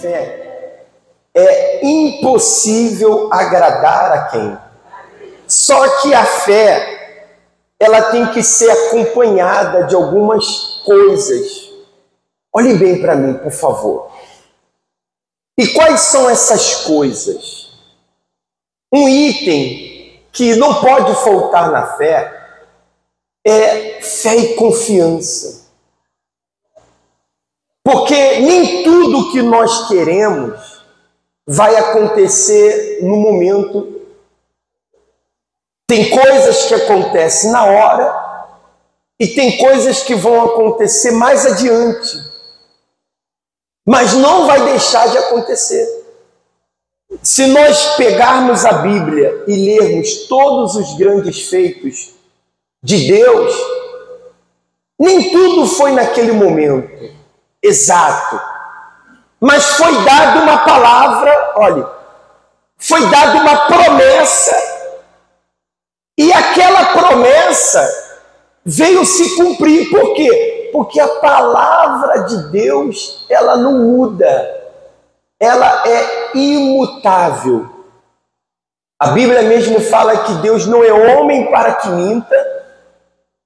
fé, é impossível agradar a quem? Só que a fé, ela tem que ser acompanhada de algumas coisas. Olhem bem para mim, por favor. E quais são essas coisas? Um item que não pode faltar na fé é fé e confiança. Porque nem tudo que nós queremos vai acontecer no momento. Tem coisas que acontecem na hora e tem coisas que vão acontecer mais adiante. Mas não vai deixar de acontecer. Se nós pegarmos a Bíblia e lermos todos os grandes feitos de Deus, nem tudo foi naquele momento exato, mas foi dada uma palavra, olha, foi dada uma promessa, e aquela promessa veio se cumprir. Por quê? Porque a palavra de Deus, ela não muda, ela é imutável. A Bíblia mesmo fala que Deus não é homem para que minta,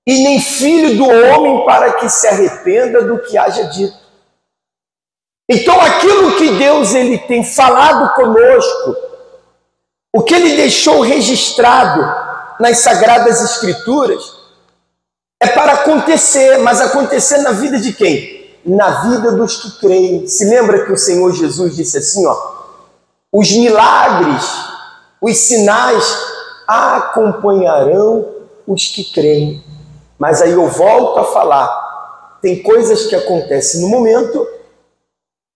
e nem filho do homem para que se arrependa do que haja dito. Então aquilo que Deus ele tem falado conosco, o que ele deixou registrado nas Sagradas Escrituras, é para acontecer, mas acontecer na vida de quem? Na vida dos que creem. Se lembra que o Senhor Jesus disse assim, ó, os milagres, os sinais acompanharão os que creem. Mas aí eu volto a falar, tem coisas que acontecem no momento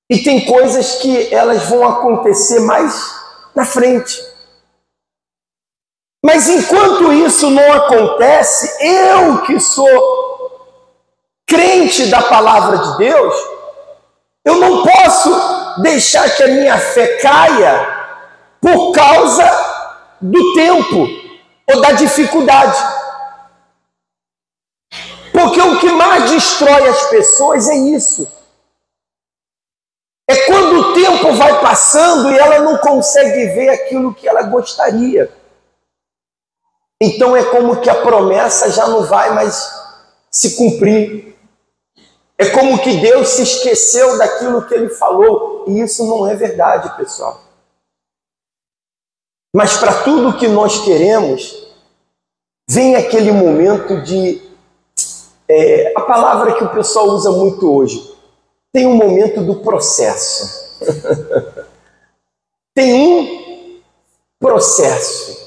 e tem coisas que elas vão acontecer mais na frente. Mas enquanto isso não acontece, eu que sou crente da palavra de Deus, eu não posso deixar que a minha fé caia por causa do tempo ou da dificuldade. Porque o que mais destrói as pessoas é isso. É quando o tempo vai passando e ela não consegue ver aquilo que ela gostaria. Então é como que a promessa já não vai mais se cumprir. É como que Deus se esqueceu daquilo que Ele falou. E isso não é verdade, pessoal. Mas para tudo que nós queremos, vem aquele momento de... a palavra que o pessoal usa muito hoje. Tem um momento do processo. Tem um processo.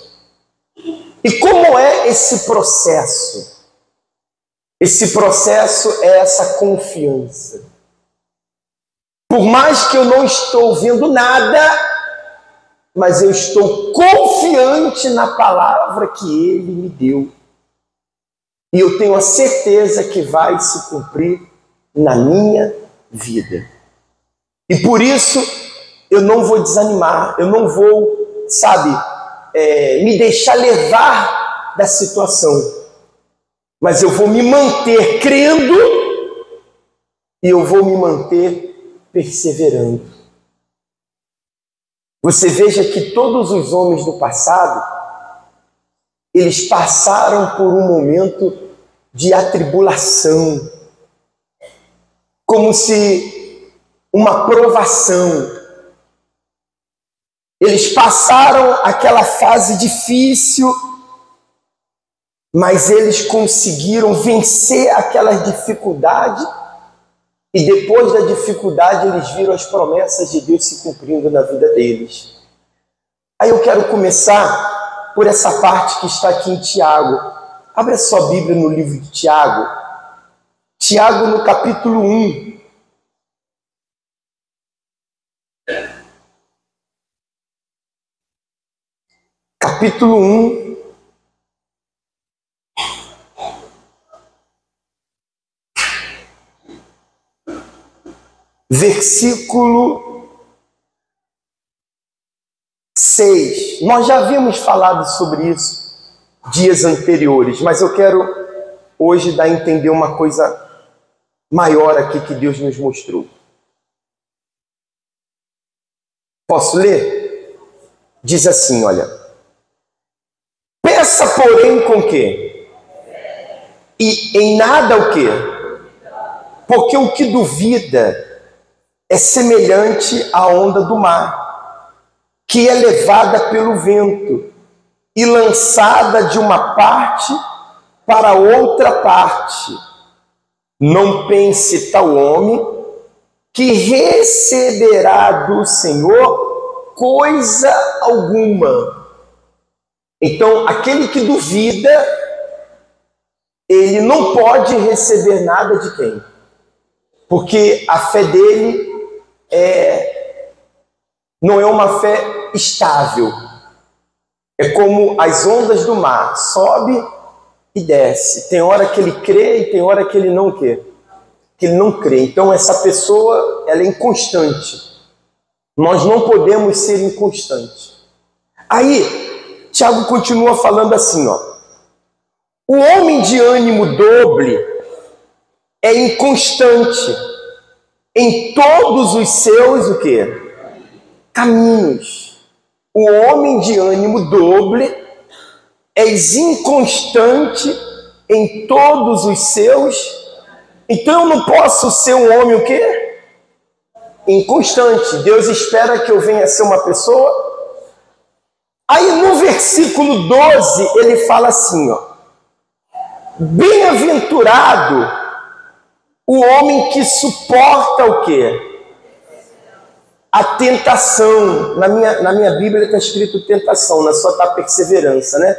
E como é esse processo? Esse processo é essa confiança. Por mais que eu não estou vendo nada, mas eu estou confiante na palavra que Ele me deu. E eu tenho a certeza que vai se cumprir na minha vida. E por isso eu não vou desanimar, eu não vou, me deixar levar da situação. Mas eu vou me manter crendo e eu vou me manter perseverando. Você veja que todos os homens do passado, eles passaram por um momento de atribulação, como se uma provação. Eles passaram aquela fase difícil, mas eles conseguiram vencer aquela dificuldade e depois da dificuldade eles viram as promessas de Deus se cumprindo na vida deles. Aí eu quero começar por essa parte que está aqui em Tiago. Abra sua Bíblia no livro de Tiago. Tiago no capítulo 1. Capítulo 1. Versículo 6. Nós já havíamos falado sobre isso dias anteriores, mas eu quero hoje dar a entender uma coisa maior aqui que Deus nos mostrou. Posso ler? Diz assim, olha. Peça, porém, com quê? E em nada o quê? Porque o que duvida é semelhante à onda do mar, que é levada pelo vento e lançada de uma parte para outra parte. Não pense tal homem que receberá do Senhor coisa alguma. Então, aquele que duvida, ele não pode receber nada de quem? Porque a fé dele não é uma fé estável. É como as ondas do mar, sobe e desce. Tem hora que ele crê e tem hora que ele não quer. Que ele não crê. Então essa pessoa, ela é inconstante. Nós não podemos ser inconstantes. Aí, Tiago continua falando assim, ó. O homem de ânimo dobre é inconstante em todos os seus, o quê? Caminhos. O homem de ânimo dobre é inconstante em todos os seus. Então eu não posso ser um homem o quê? Inconstante. Deus espera que eu venha ser uma pessoa. Aí no versículo 12 ele fala assim, ó. Bem-aventurado o homem que suporta o quê? A tentação. Na minha Bíblia está escrito tentação, na sua está perseverança, né?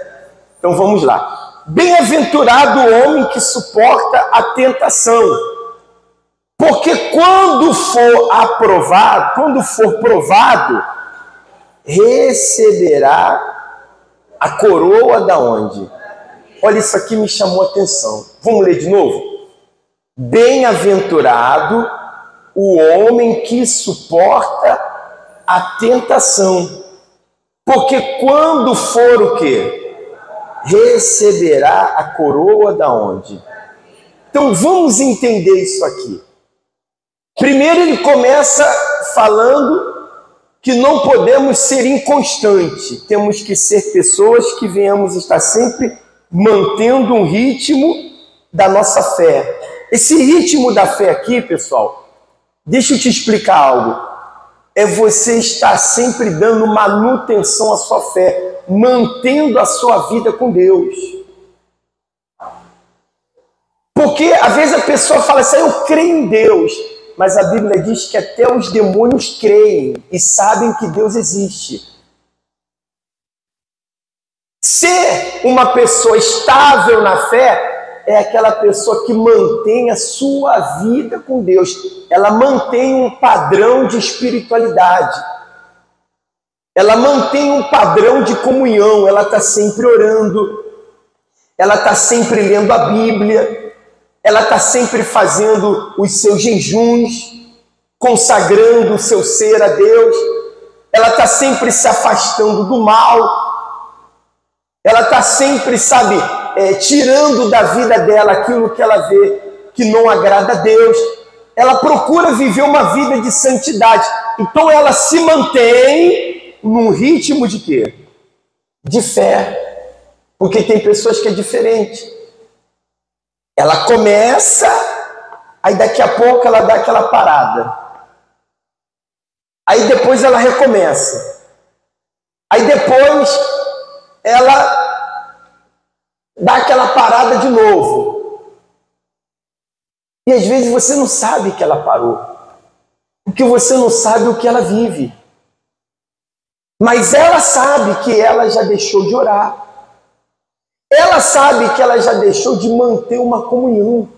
Então vamos lá. Bem-aventurado o homem que suporta a tentação, porque quando for provado, receberá a coroa da onde? Olha, isso aqui me chamou a atenção. Vamos ler de novo? Bem-aventurado o homem que suporta a tentação, porque quando for o quê? Receberá a coroa da onde? Então vamos entender isso aqui. Primeiro ele começa falando que não podemos ser inconstantes. Temos que ser pessoas que venhamos estar sempre mantendo um ritmo da nossa fé. Esse ritmo da fé aqui, pessoal, deixa eu te explicar algo. É você estar sempre dando manutenção à sua fé, mantendo a sua vida com Deus. Porque às vezes a pessoa fala assim, eu creio em Deus, mas a Bíblia diz que até os demônios creem e sabem que Deus existe. Ser uma pessoa estável na fé é aquela pessoa que mantém a sua vida com Deus. Ela mantém um padrão de espiritualidade. Ela mantém um padrão de comunhão. Ela está sempre orando. Ela está sempre lendo a Bíblia. Ela está sempre fazendo os seus jejuns, consagrando o seu ser a Deus. Ela está sempre se afastando do mal. Ela está sempre, tirando da vida dela aquilo que ela vê que não agrada a Deus. Ela procura viver uma vida de santidade. Então ela se mantém num ritmo de quê? De fé. Porque tem pessoas que é diferente. Ela começa, aí daqui a pouco ela dá aquela parada. Aí depois ela recomeça. Aí depois ela dá aquela parada de novo. E às vezes você não sabe que ela parou. Porque você não sabe o que ela vive. Mas ela sabe que ela já deixou de orar. Ela sabe que ela já deixou de manter uma comunhão.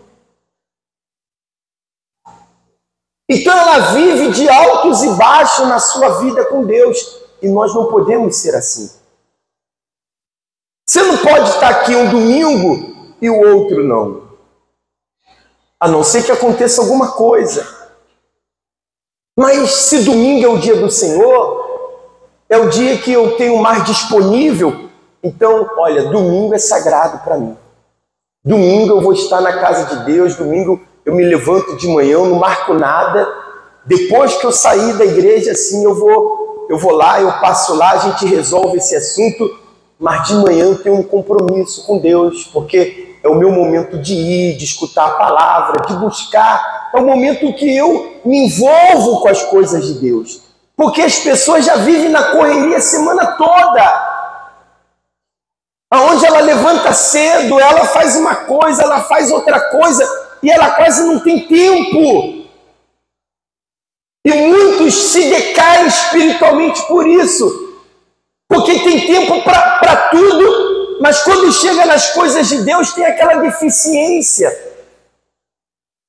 Então ela vive de altos e baixos na sua vida com Deus. E nós não podemos ser assim. Você não pode estar aqui um domingo e o outro não. A não ser que aconteça alguma coisa. Mas se domingo é o dia do Senhor, é o dia que eu tenho mais disponível, então, olha, domingo é sagrado para mim. Domingo eu vou estar na casa de Deus, domingo eu me levanto de manhã, eu não marco nada. Depois que eu sair da igreja, assim, eu vou eu vou lá, eu passo lá, a gente resolve esse assunto, mas de manhã eu tenho um compromisso com Deus, porque é o meu momento de ir, de escutar a palavra, de buscar. É o momento que eu me envolvo com as coisas de Deus. Porque as pessoas já vivem na correria a semana toda. Aonde ela levanta cedo, ela faz uma coisa, ela faz outra coisa, e ela quase não tem tempo. E muitos se decaem espiritualmente por isso. Porque tem tempo para tudo, mas quando chega nas coisas de Deus tem aquela deficiência.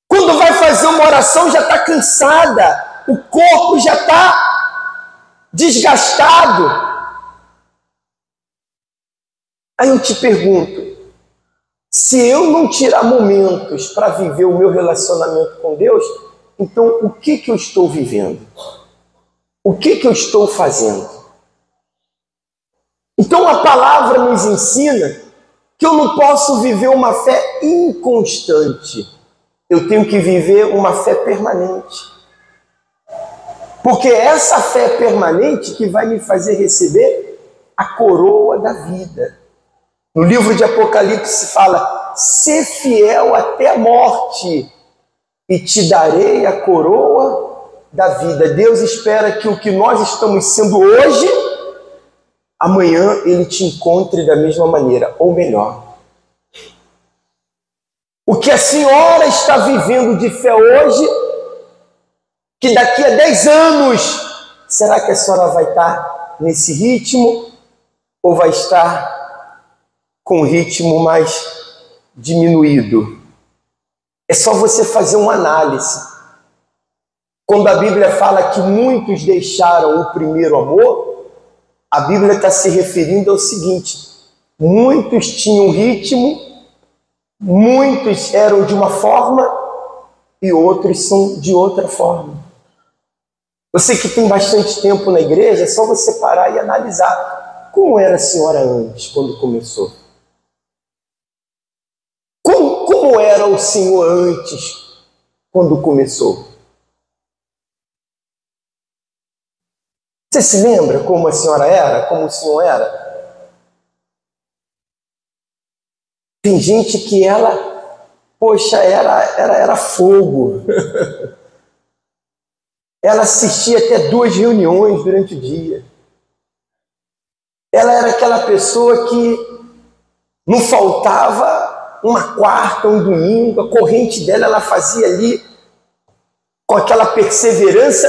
Quando vai fazer uma oração já está cansada, o corpo já está desgastado. Aí eu te pergunto, se eu não tirar momentos para viver o meu relacionamento com Deus, então o que eu estou vivendo? O que eu estou fazendo? Então a palavra nos ensina que eu não posso viver uma fé inconstante. Eu tenho que viver uma fé permanente. Porque é essa fé permanente que vai me fazer receber a coroa da vida. No livro de Apocalipse fala: "Sê fiel até a morte, e te darei a coroa da vida." Deus espera que o que nós estamos sendo hoje, amanhã Ele te encontre da mesma maneira, ou melhor. O que a senhora está vivendo de fé hoje, que daqui a 10 anos, será que a senhora vai estar nesse ritmo ou vai estar com um ritmo mais diminuído? É só você fazer uma análise. Quando a Bíblia fala que muitos deixaram o primeiro amor, a Bíblia está se referindo ao seguinte: muitos tinham ritmo, muitos eram de uma forma e outros são de outra forma. Você que tem bastante tempo na igreja, é só você parar e analisar como era a senhora antes, quando começou. Como era o senhor antes, quando começou? Você se lembra como a senhora era, como o senhor era? Tem gente que ela, poxa, era fogo. Ela assistia até 2 reuniões durante o dia. Ela era aquela pessoa que não faltava uma quarta, um domingo, a corrente dela ela fazia ali com aquela perseverança,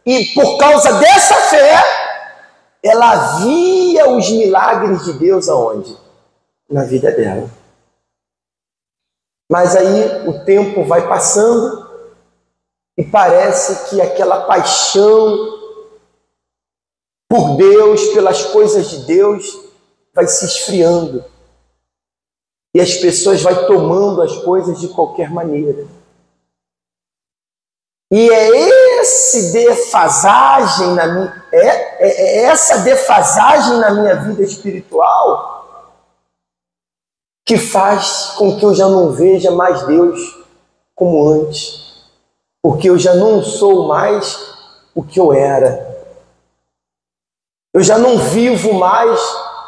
e por causa dessa fé, ela via os milagres de Deus aonde? Na vida dela. Mas aí o tempo vai passando, e parece que aquela paixão por Deus, pelas coisas de Deus, vai se esfriando. E as pessoas vão tomando as coisas de qualquer maneira. E é essa defasagem na minha vida espiritual que faz com que eu já não veja mais Deus como antes. Porque eu já não sou mais o que eu era. Eu já não vivo mais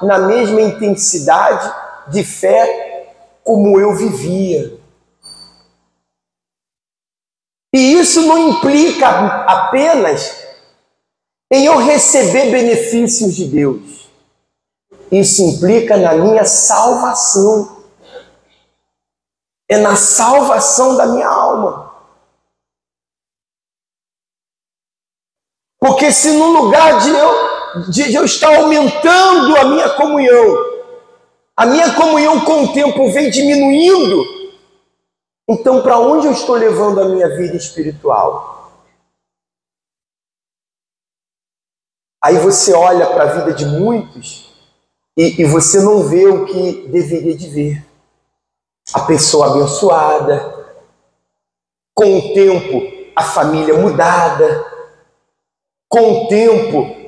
na mesma intensidade de fé como eu vivia. E isso não implica apenas em eu receber benefícios de Deus. Isso implica na minha salvação. É na salvação da minha alma. Porque se no lugar de eu estar aumentando a minha comunhão com o tempo vem diminuindo, então para onde eu estou levando a minha vida espiritual? Aí você olha para a vida de muitos e você não vê o que deveria de ver. A pessoa abençoada, com o tempo a família mudada, com o tempo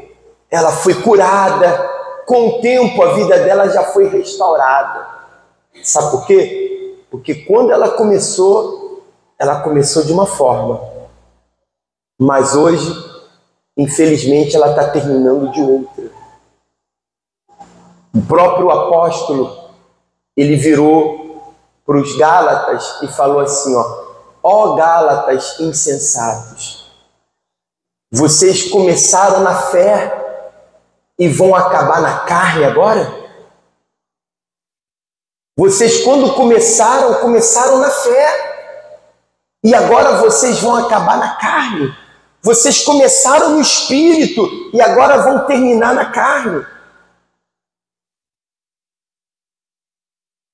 ela foi curada, com o tempo a vida dela já foi restaurada. Sabe por quê? Porque quando ela começou de uma forma, mas hoje infelizmente ela está terminando de outra. O próprio apóstolo, ele virou para os Gálatas e falou assim, ó Gálatas insensatos, vocês começaram na fé e vão acabar na carne agora? Vocês quando começaram na fé e agora vocês vão acabar na carne. Vocês começaram no espírito e agora vão terminar na carne.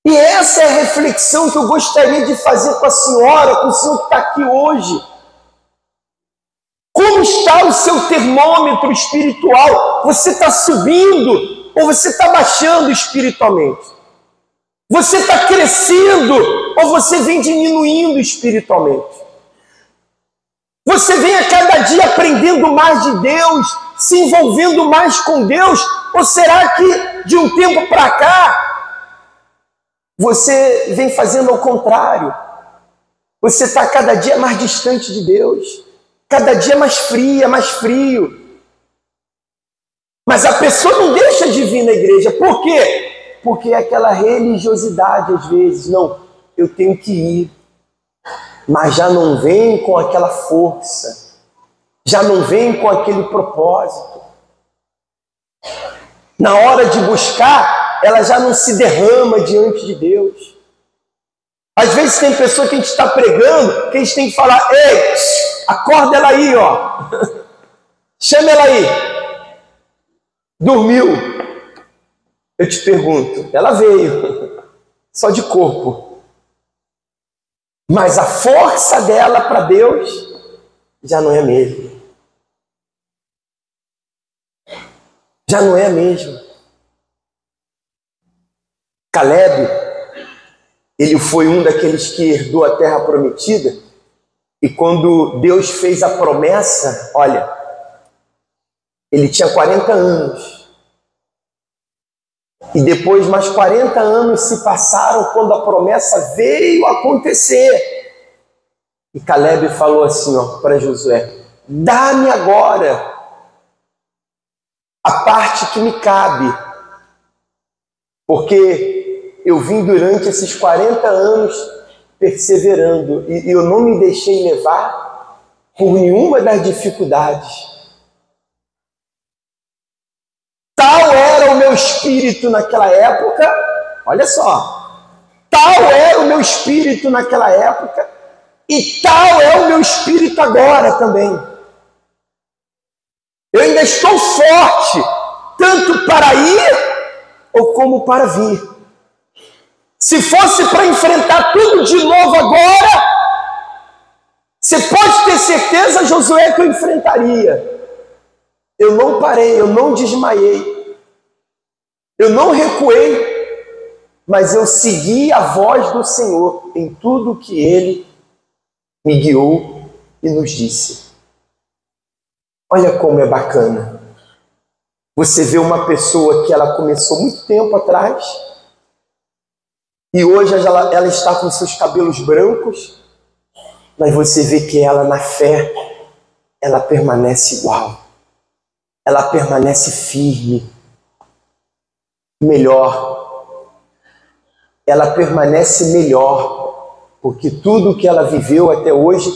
E essa é a reflexão que eu gostaria de fazer com a senhora, com o senhor que está aqui hoje. Como está o seu termômetro espiritual? Você está subindo ou você está baixando espiritualmente? Você está crescendo ou você vem diminuindo espiritualmente? Você vem a cada dia aprendendo mais de Deus, se envolvendo mais com Deus? Ou será que de um tempo para cá você vem fazendo ao contrário? Você está cada dia mais distante de Deus, cada dia mais fria, mais frio. Mas a pessoa não deixa de vir na igreja. Por quê? Porque é aquela religiosidade às vezes. Não, eu tenho que ir. Mas já não vem com aquela força. Já não vem com aquele propósito. Na hora de buscar, ela já não se derrama diante de Deus. Às vezes tem pessoa que a gente está pregando, que a gente tem que falar, ei, acorda ela aí, ó. Chama ela aí. Dormiu. Eu te pergunto, ela veio, só de corpo. Mas a força dela para Deus já não é a mesma. Já não é a mesma. Caleb, ele foi um daqueles que herdou a terra prometida, e quando Deus fez a promessa, olha, ele tinha 40 anos. E depois mais 40 anos se passaram quando a promessa veio acontecer. E Caleb falou assim, ó, para Josué, dá-me agora a parte que me cabe, porque eu vim durante esses 40 anos perseverando e eu não me deixei levar por nenhuma das dificuldades. Tal era o meu espírito naquela época, olha só, tal era o meu espírito naquela época e tal é o meu espírito agora também. Eu ainda estou forte, tanto para ir ou como para vir. Se fosse para enfrentar tudo de novo agora, você pode ter certeza, Josué, que eu enfrentaria. Eu não parei, eu não desmaiei, eu não recuei, mas eu segui a voz do Senhor em tudo que Ele me guiou e nos disse. Olha como é bacana. Você vê uma pessoa que ela começou muito tempo atrás e hoje ela está com seus cabelos brancos, mas você vê que ela na fé, ela permanece igual. Ela permanece firme. Melhor. Ela permanece melhor, porque tudo que ela viveu até hoje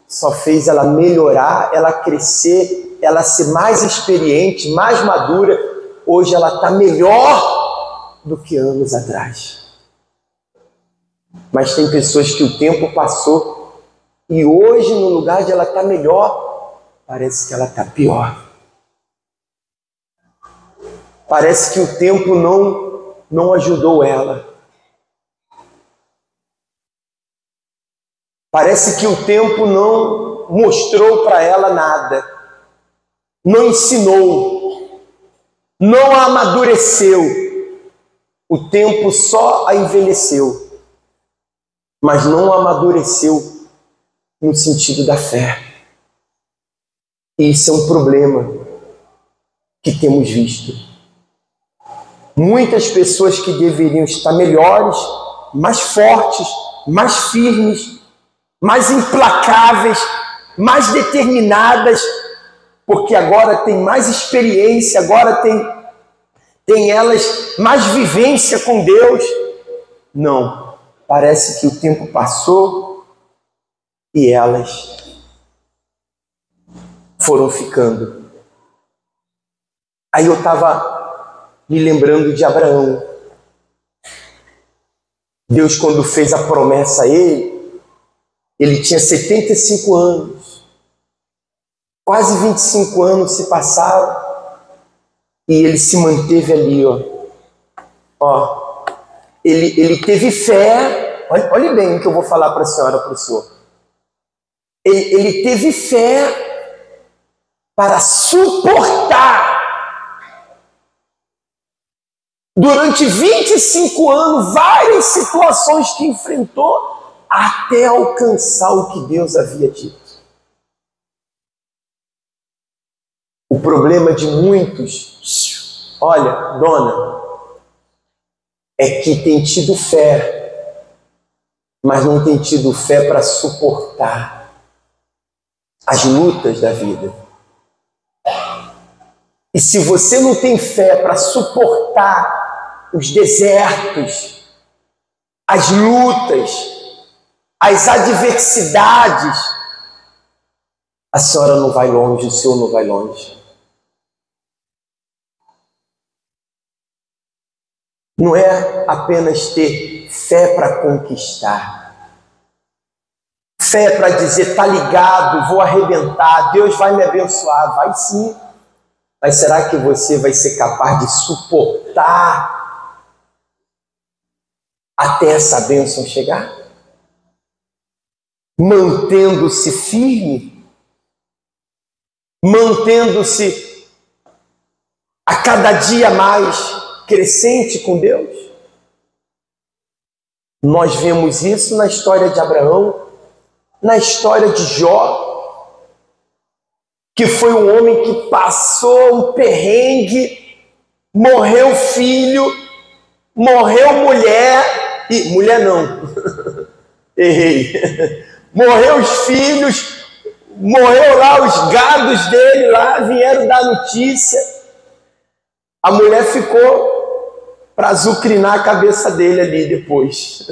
só fez ela melhorar, ela crescer, ela ser mais experiente, mais madura. Hoje ela está melhor do que anos atrás. Mas tem pessoas que o tempo passou e hoje, no lugar de ela estar melhor, parece que ela está pior. Parece que o tempo não ajudou ela. Parece que o tempo não mostrou para ela nada. Não ensinou. Não a amadureceu. O tempo só a envelheceu. Mas não a amadureceu no sentido da fé. E isso é um problema que temos visto. Muitas pessoas que deveriam estar melhores, mais fortes, mais firmes, mais implacáveis, mais determinadas, porque agora tem mais experiência, agora tem elas mais vivência com Deus. Não, parece que o tempo passou e elas foram ficando. Aí eu estava me lembrando de Abraão. Deus, quando fez a promessa a ele tinha 75 anos. Quase 25 anos se passaram e ele se manteve ali, ó. Ele teve fé. Olhe bem o que eu vou falar para a senhora, para o senhor. Ele teve fé para suportar durante 25 anos várias situações que enfrentou até alcançar o que Deus havia dito. O problema de muitos, olha, dona, é que tem tido fé, mas não tem tido fé para suportar as lutas da vida. E se você não tem fé para suportar os desertos, as lutas, as adversidades, a senhora não vai longe, o senhor não vai longe. Não é apenas ter fé para conquistar. Fé para dizer, tá ligado, vou arrebentar, Deus vai me abençoar. Vai sim. Mas será que você vai ser capaz de suportar até essa bênção chegar? Mantendo-se firme? Mantendo-se a cada dia mais crescente com Deus? Nós vemos isso na história de Abraão, na história de Jó, que foi um homem que passou um perrengue, morreu filho, morreu mulher, mulher não, errei, morreu os filhos, morreu lá os gados dele, lá vieram dar notícia, a mulher ficou para azucrinar a cabeça dele ali depois,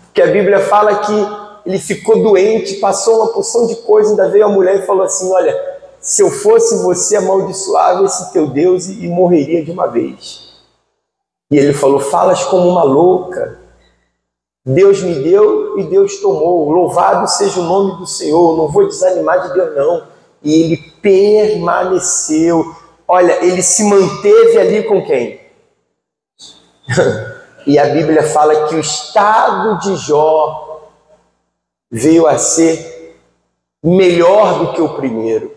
porque a Bíblia fala que ele ficou doente, passou uma porção de coisa, ainda veio a mulher e falou assim, olha, se eu fosse você, amaldiçoava esse teu Deus e morreria de uma vez. E ele falou, falas como uma louca, Deus me deu e Deus tomou, louvado seja o nome do Senhor, não vou desanimar de Deus não. E ele permaneceu, olha, ele se manteve ali com quem? E a Bíblia fala que o estado de Jó veio a ser melhor do que o primeiro.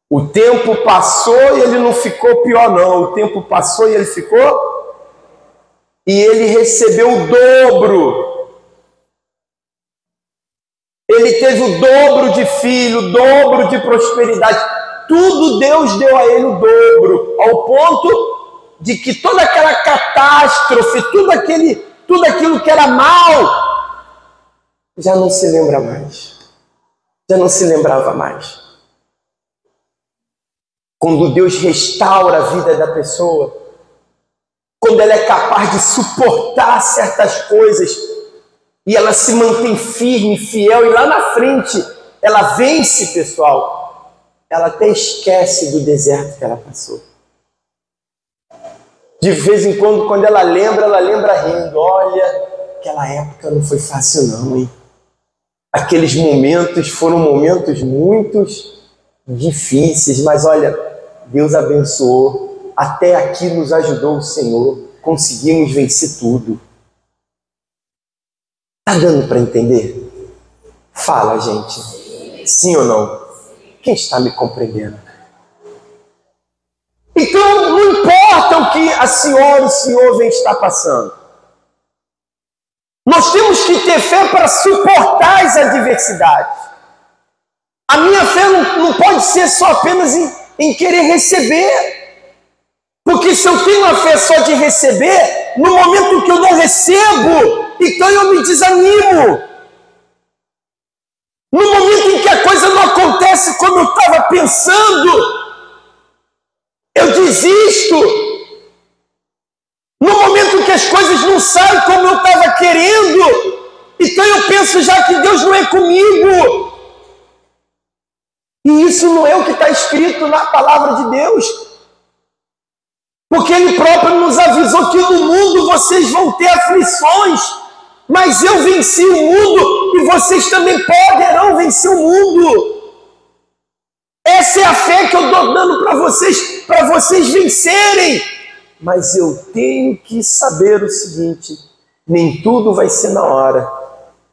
O tempo passou e ele não ficou pior não. O tempo passou e ele ficou... E ele recebeu o dobro. Ele teve o dobro de filho, o dobro de prosperidade. Tudo Deus deu a ele o dobro. Ao ponto de que toda aquela catástrofe, tudo aquilo que era mal, já não se lembra mais. Já não se lembrava mais. Quando Deus restaura a vida da pessoa, quando ela é capaz de suportar certas coisas e ela se mantém firme, fiel, e lá na frente ela vence, pessoal, ela até esquece do deserto que ela passou. De vez em quando ela lembra rindo. Olha, aquela época não foi fácil não, hein? Aqueles momentos foram momentos muito difíceis, mas olha, Deus abençoou, até aqui nos ajudou o Senhor, conseguimos vencer tudo. Está dando para entender? Fala, gente, sim ou não? Quem está me compreendendo? Então, não importa o que a senhora, o senhor vem estar passando. Nós temos que ter fé para suportar as adversidades. A minha fé não pode ser só apenas em querer receber. Porque se eu tenho a fé só de receber, no momento que eu não recebo, então eu me desanimo. No momento em que a coisa não acontece, acontece como eu estava pensando, eu desisto. No momento que as coisas não saem como eu estava querendo, então eu penso já que Deus não é comigo. E isso não é o que está escrito na palavra de Deus. Porque Ele próprio nos avisou que no mundo vocês vão ter aflições, mas eu venci o mundo e vocês também poderão vencer o mundo. Essa é a fé que eu estou dando para vocês vencerem. Mas eu tenho que saber o seguinte: nem tudo vai ser na hora.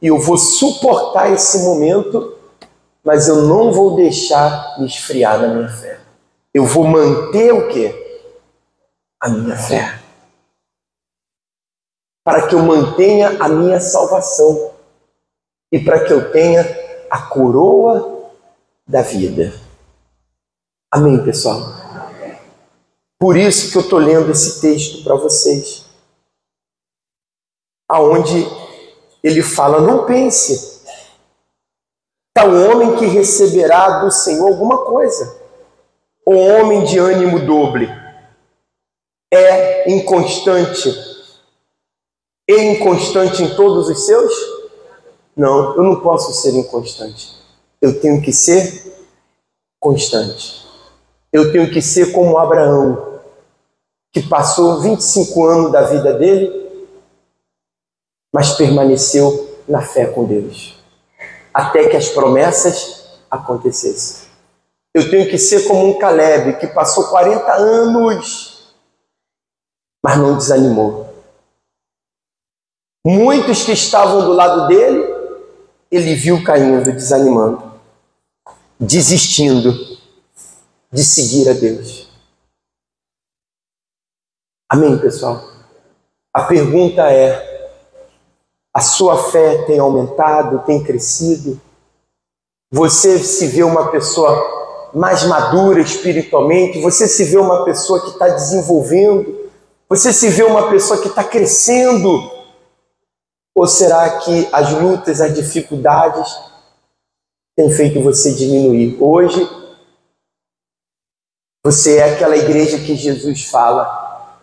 E eu vou suportar esse momento, mas eu não vou deixar me esfriar na minha fé. Eu vou manter o quê? A minha fé. Para que eu mantenha a minha salvação. E para que eu tenha a coroa da vida. Amém, pessoal? Por isso que eu estou lendo esse texto para vocês. Aonde ele fala, não pense. Tal homem que receberá do Senhor alguma coisa. O homem de ânimo doble é inconstante. É inconstante em todos os seus? Não, eu não posso ser inconstante. Eu tenho que ser constante. Eu tenho que ser como Abraão, que passou 25 anos da vida dele, mas permaneceu na fé com Deus, até que as promessas acontecessem. Eu tenho que ser como um Caleb, que passou 40 anos, mas não desanimou. Muitos que estavam do lado dele, ele viu caindo, desanimando, desistindo de seguir a Deus. Amém, pessoal? A pergunta é, a sua fé tem aumentado, tem crescido? Você se vê uma pessoa mais madura espiritualmente? Você se vê uma pessoa que está desenvolvendo? Você se vê uma pessoa que está crescendo? Ou será que as lutas, as dificuldades têm feito você diminuir? Hoje, você é aquela igreja que Jesus fala,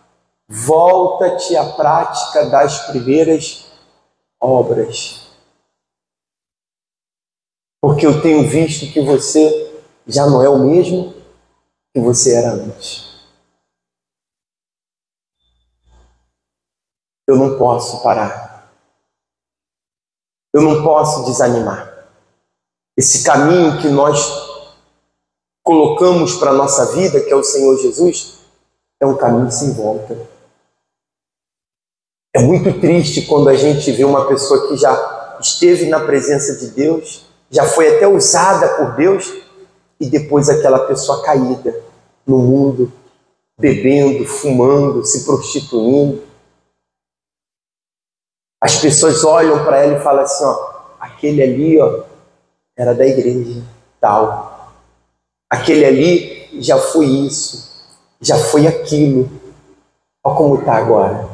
volta-te à prática das primeiras obras. Porque eu tenho visto que você já não é o mesmo que você era antes. Eu não posso parar. Eu não posso desanimar. Esse caminho que nós colocamos para a nossa vida, que é o Senhor Jesus, é um caminho sem volta. É muito triste quando a gente vê uma pessoa que já esteve na presença de Deus, já foi até usada por Deus, e depois aquela pessoa caída no mundo, bebendo, fumando, se prostituindo. As pessoas olham para ela e falam assim, ó, aquele ali, ó, era da igreja, tal. Aquele ali já foi isso, já foi aquilo. Olha como está agora.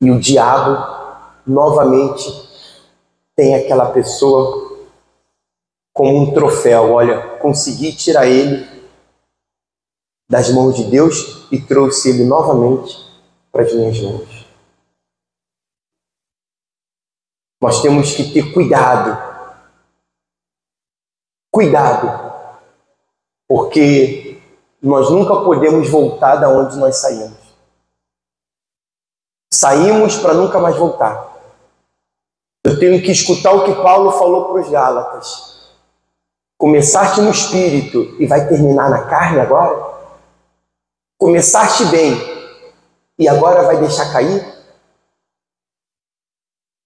E o diabo, novamente, tem aquela pessoa como um troféu. Olha, consegui tirar ele das mãos de Deus e trouxe ele novamente para as minhas mãos. Nós temos que ter cuidado. Cuidado, porque nós nunca podemos voltar da onde nós saímos. Saímos para nunca mais voltar. Eu tenho que escutar o que Paulo falou para os Gálatas. Começaste no espírito e vai terminar na carne agora? Começaste bem e agora vai deixar cair?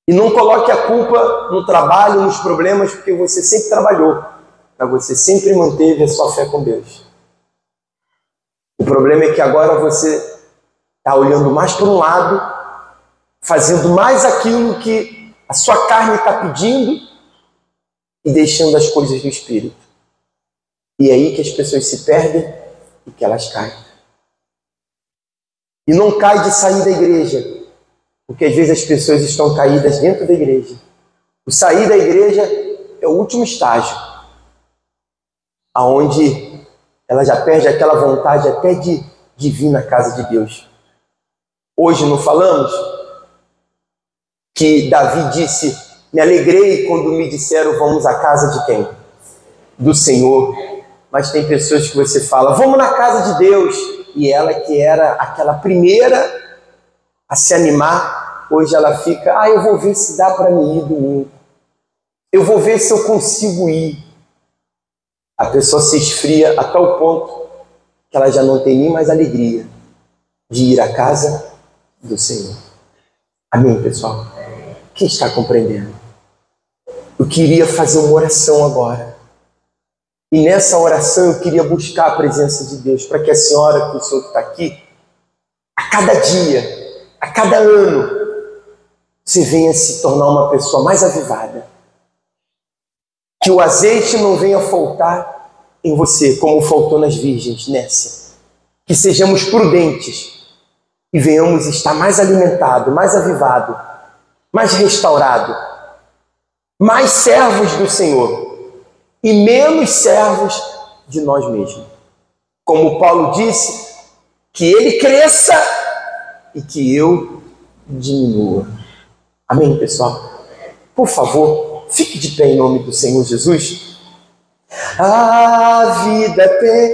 E não coloque a culpa no trabalho, nos problemas, porque você sempre trabalhou. Mas você sempre manteve a sua fé com Deus. O problema é que agora você está olhando mais para um lado, fazendo mais aquilo que a sua carne está pedindo e deixando as coisas do Espírito. E é aí que as pessoas se perdem e que elas caem. E não cai de sair da igreja, porque às vezes as pessoas estão caídas dentro da igreja. O sair da igreja é o último estágio. aonde ela já perde aquela vontade até de vir na casa de Deus. Hoje não falamos que Davi disse: me alegrei quando me disseram vamos à casa de quem? Do Senhor. Mas tem pessoas que você fala, vamos na casa de Deus, e ela que era aquela primeira a se animar, hoje ela fica, eu vou ver se dá para me ir domingo, eu vou ver se eu consigo ir. A pessoa se esfria a tal ponto que ela já não tem nem mais alegria de ir à casa do Senhor. Amém, pessoal? Quem está compreendendo? Eu queria fazer uma oração agora. E nessa oração eu queria buscar a presença de Deus, para que a senhora, que o senhor que está aqui, a cada dia, a cada ano, você venha se tornar uma pessoa mais avivada. Que o azeite não venha faltar em você, como faltou nas virgens nessa. Que sejamos prudentes e venhamos estar mais alimentados, mais avivados, mais restaurados, mais servos do Senhor e menos servos de nós mesmos. Como Paulo disse, que ele cresça e que eu diminua. Amém, pessoal? Por favor, fique de pé em nome do Senhor Jesus. A vida tem